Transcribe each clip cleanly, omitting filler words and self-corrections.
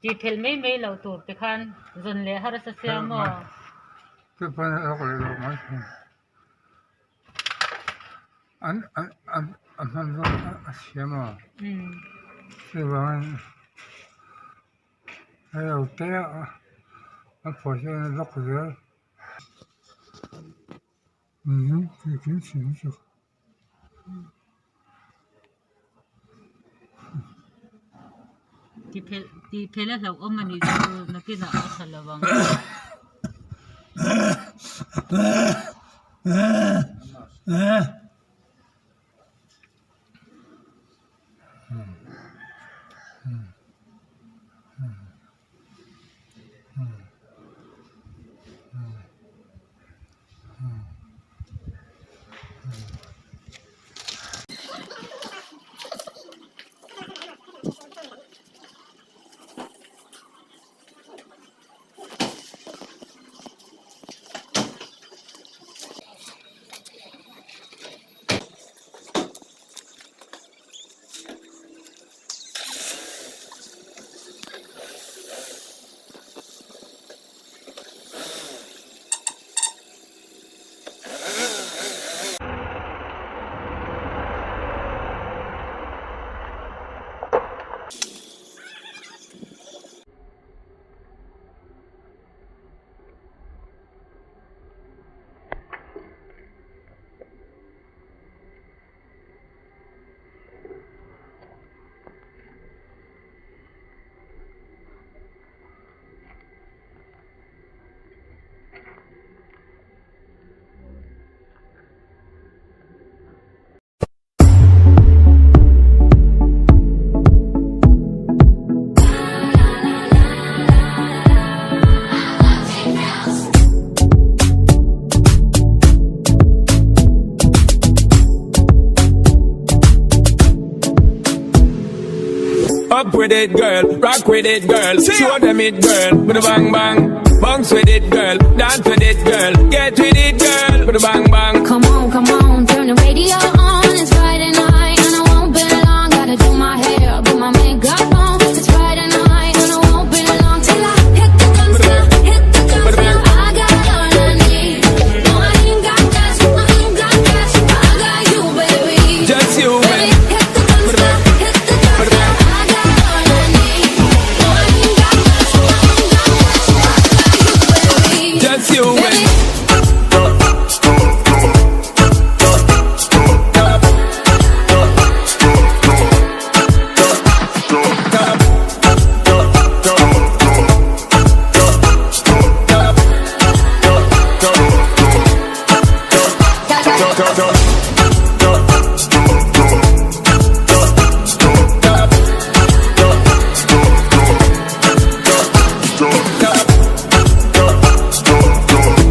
Chị phèn mấy lâu tụt cái khăn dần lẽ har sa xe mà cái phần này có lẽ là mấy anh nó xe mà cái bạn hay ở đây anh phải cho nó lọc rồi cái chuyện gì chị phèn là ông mà đi nó cái nào thật là vâng Up with it, girl. Rock with it, girl. Show them it, girl. With a bang bang. Bounce with it, girl. Dance with it, girl. Get with it, girl. With a bang bang. Come on, turn the radio on. It's Friday night and I won't be long. Gotta do my hair, put my makeup on. It's Friday night and I won't be long till I hit the guns now. I got all I need. No, I ain't got cash. I got you, baby. Just you, baby. Hit the guns now. I got all I need. No, I ain't got cash. I got you, baby. Just you, baby.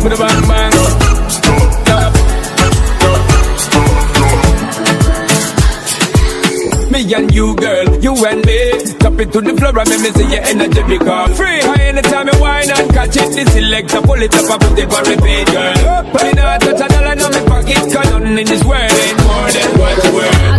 With a bang bang. Me and you, girl, you and me. Tap it to the floor and make me see your energy because free. High anytime you whine and catch it. This selector, pull it up and put it for repeat, girl. But me not touch a dollar in my pocket, cause nothing in this world ain't more than what you worth.